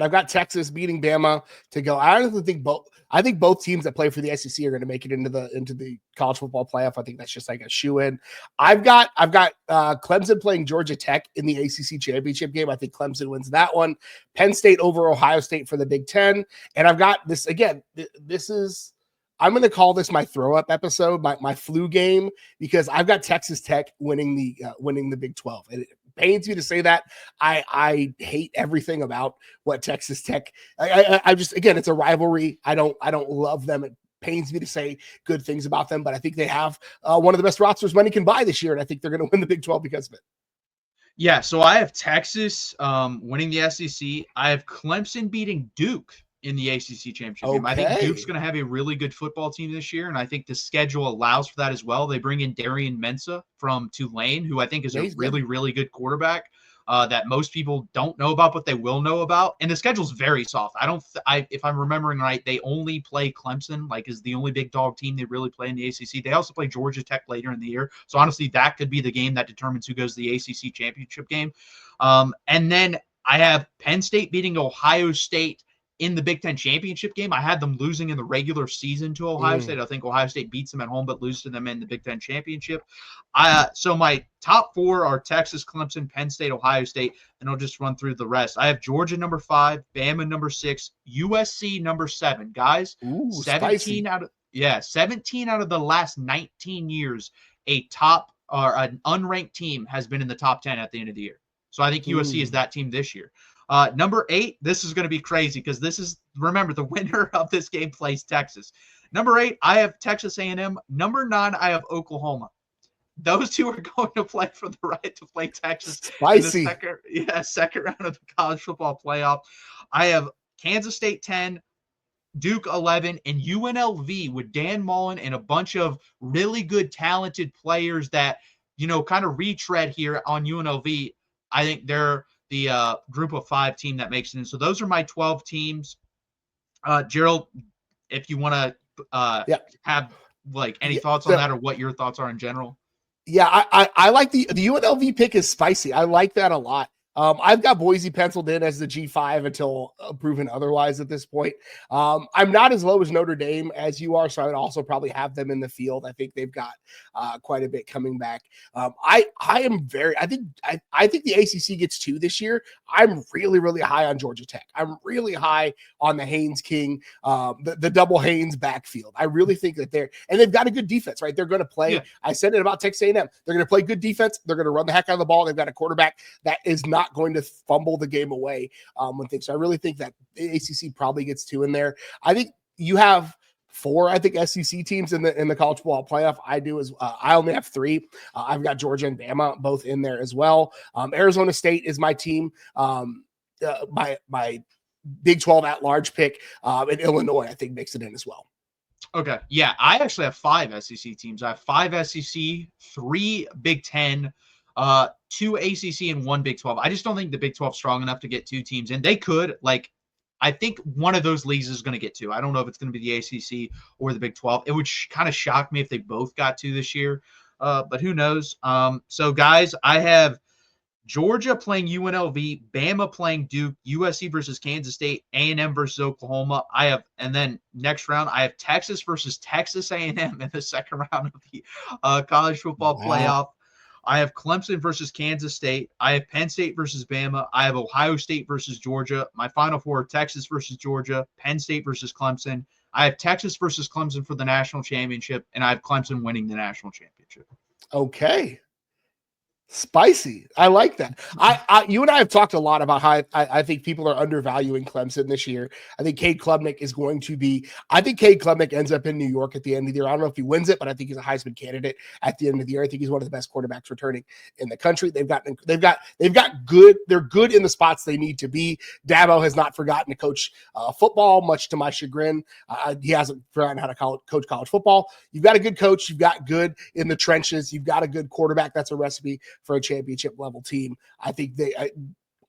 I've got Texas beating Bama to go. I honestly think both teams that play for the SEC are going to make it into the college football playoff. I think that's just like a shoe in. I've got Clemson playing Georgia Tech in the ACC championship game. I think Clemson wins that one. Penn State over Ohio State for the Big Ten. And I've got this again. I'm going to call this my throw up episode, my flu game, because I've got Texas Tech winning the Big 12. And it pains me to say that. I hate everything about what Texas Tech. I just, again, it's a rivalry. I don't love them. It pains me to say good things about them, but I think they have one of the best rosters money can buy this year, and I think they're going to win the Big 12 because of it. Yeah, so I have Texas winning the SEC. I have Clemson beating Duke in the ACC championship game. I think Duke's going to have a really good football team this year, and I think the schedule allows for that as well. They bring in Darian Mensah from Tulane, who I think is a really, really good quarterback that most people don't know about, but they will know about. And the schedule's very soft. If I'm remembering right, they only play Clemson, like is the only big dog team they really play in the ACC. They also play Georgia Tech later in the year. So honestly, that could be the game that determines who goes to the ACC championship game. And then I have Penn State beating Ohio State in the Big Ten championship game. I had them losing in the regular season to Ohio State. I think Ohio State beats them at home, but loses to them in the Big Ten championship. So my top four are Texas, Clemson, Penn State, Ohio State, and I'll just run through the rest. I have Georgia number 5, Bama number 6, USC number 7. Guys, 17 out of the last 19 years, a top or an unranked team has been in the top 10 at the end of the year. So I think USC is that team this year. Number 8, this is going to be crazy because remember, the winner of this game plays Texas. Number 8, I have Texas A&M. Number 9, I have Oklahoma. Those two are going to play for the right to play Texas. Spicy. In the second round of the college football playoff. I have Kansas State 10, Duke 11, and UNLV with Dan Mullen and a bunch of really good, talented players that, kind of retread here on UNLV. I think they're the group of 5 team that makes it in. So those are my 12 teams. Gerald, if you want to have like any thoughts on that or what your thoughts are in general. Yeah, I like the UNLV pick is spicy. I like that a lot. I've got Boise penciled in as the G5 until proven otherwise at this point. I'm not as low as Notre Dame as you are, so I would also probably have them in the field. I think they've got quite a bit coming back. I think the ACC gets 2 this year. I'm really, really high on Georgia Tech. I'm really high on the Haynes King, the double Haynes backfield. I really think that they've got a good defense, right? They're going to play. Yeah. I said it about Texas A&M. They're going to play good defense. They're going to run the heck out of the ball. They've got a quarterback that is not going to fumble the game away when things. So I really think that the ACC probably gets 2 in there. I think you have 4, SEC teams in the college football playoff. I only have 3. I've got Georgia and Bama both in there as well. Arizona State is my team. My Big 12 at-large pick, and Illinois, I think, makes it in as well. Okay. Yeah, I actually have 5 SEC teams. I have 5 SEC, 3 Big 10, 2 ACC, and 1 Big 12. I just don't think the Big 12 is strong enough to get 2 teams in. They could, I think one of those leagues is going to get 2. I don't know if it's going to be the ACC or the Big 12. It would kind of shock me if they both got 2 this year, but who knows? So, guys, I have Georgia playing UNLV, Bama playing Duke, USC versus Kansas State, A&M versus Oklahoma. And then next round, I have Texas versus Texas A&M in the second round of the college football playoff. I have Clemson versus Kansas State. I have Penn State versus Bama. I have Ohio State versus Georgia. My final 4 are Texas versus Georgia, Penn State versus Clemson. I have Texas versus Clemson for the national championship, and I have Clemson winning the national championship. Okay. Spicy. I like that. You and I have talked a lot about how I think people are undervaluing Clemson this year. I think Cade Klubnik ends up in New York at the end of the year. I don't know if he wins it, but I think he's a Heisman candidate at the end of the year. I think he's one of the best quarterbacks returning in the country. They've got good. They're good in the spots they need to be. Dabo has not forgotten to coach football, much to my chagrin. He hasn't forgotten how to coach college football. You've got a good coach. You've got good in the trenches. You've got a good quarterback. That's a recipe for a championship level team. I think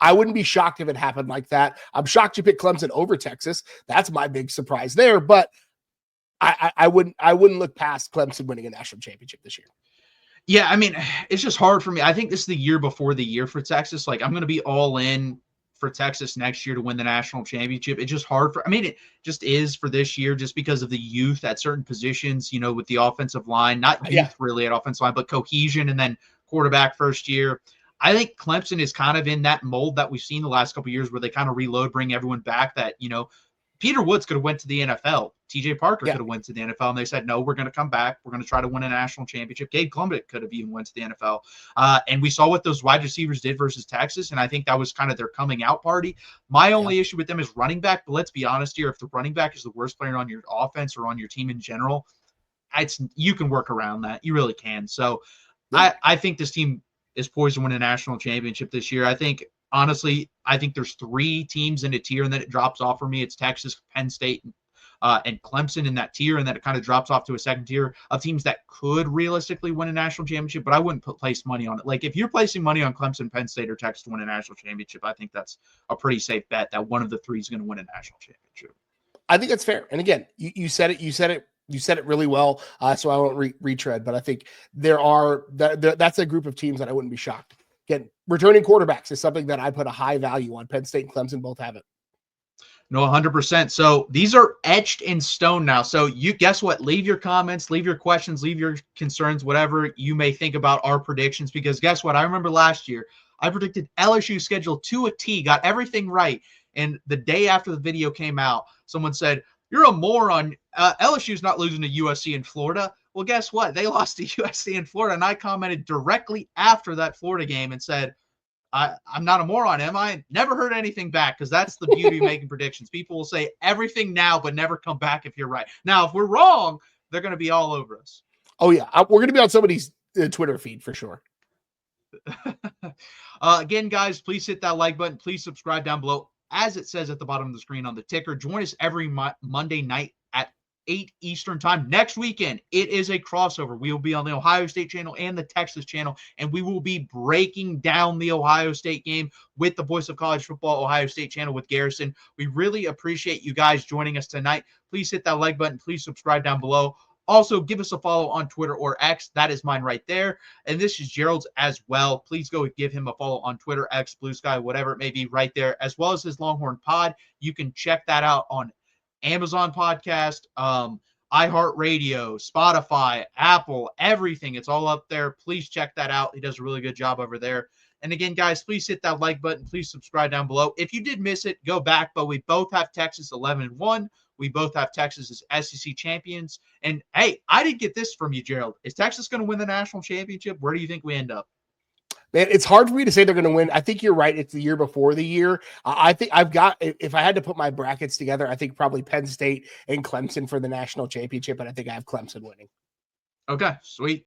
I wouldn't be shocked if it happened like that. I'm shocked you picked Clemson over Texas. That's my big surprise there, but I wouldn't look past Clemson winning a national championship this year. Yeah, I mean, it's just hard for me. I think this is the year before the year for Texas. I'm going to be all in for Texas next year to win the national championship. It's just hard for, I mean, it just is for this year just because of the youth at certain positions, you know, with the offensive line, not youth really at offensive line, but cohesion and then quarterback first year. I think Clemson is kind of in that mold that we've seen the last couple of years where they kind of reload, bring everyone back that, you know, Peter Woods could have went to the NFL. TJ Parker could have went to the NFL, and they said, no, we're going to come back. We're going to try to win a national championship. Gabe Clement could have even went to the NFL. And we saw what those wide receivers did versus Texas, and I think that was kind of their coming out party. My only issue with them is running back, but let's be honest here. If the running back is the worst player on your offense or on your team in general, you can work around that. You really can. So I think this team is poised to win a national championship this year. I think, honestly, there's 3 teams in a tier, and then it drops off for me. It's Texas, Penn State, and Clemson in that tier, and then it kind of drops off to a second tier of teams that could realistically win a national championship, but I wouldn't place money on it. Like, if you're placing money on Clemson, Penn State, or Texas to win a national championship, I think that's a pretty safe bet that one of the 3 is going to win a national championship. I think that's fair. And again, you said it really well, so I won't retread, but I think that's a group of teams that I wouldn't be shocked. Again, returning quarterbacks is something that I put a high value on. Penn State and Clemson both have it. No, 100%. So these are etched in stone now. So you guess what? Leave your comments, leave your questions, leave your concerns, whatever you may think about our predictions, because guess what? I remember last year, I predicted LSU schedule to a T, got everything right. And the day after the video came out, someone said, you're a moron. LSU's not losing to USC in Florida. Well, guess what? They lost to USC in Florida. And I commented directly after that Florida game and said, I'm not a moron, am I? Never heard anything back, because that's the beauty of making predictions. People will say everything now, but never come back if you're right. Now, if we're wrong, they're going to be all over us. Oh, yeah. We're going to be on somebody's Twitter feed for sure. Again, guys, please hit that like button. Please subscribe down below, as it says at the bottom of the screen on the ticker. Join us every Monday night at 8 Eastern time. Next weekend, it is a crossover. We will be on the Ohio State channel and the Texas channel, and we will be breaking down the Ohio State game with the Voice of College Football Ohio State channel with Garrison. We really appreciate you guys joining us tonight. Please hit that like button. Please subscribe down below. Also, give us a follow on Twitter or X. That is mine right there. And this is Gerald's as well. Please go give him a follow on Twitter, X, Blue Sky, whatever it may be right there, as well as his Longhorn Pod. You can check that out on Amazon Podcast, iHeartRadio, Spotify, Apple, everything. It's all up there. Please check that out. He does a really good job over there. And again, guys, please hit that like button. Please subscribe down below. If you did miss it, go back. But we both have Texas 11-1. We both have Texas as SEC champions. And, hey, I didn't get this from you, Gerald. Is Texas going to win the national championship? Where do you think we end up? Man, it's hard for me to say they're going to win. I think you're right. It's the year before the year. I think if I had to put my brackets together, I think probably Penn State and Clemson for the national championship, and I think I have Clemson winning. Okay, sweet.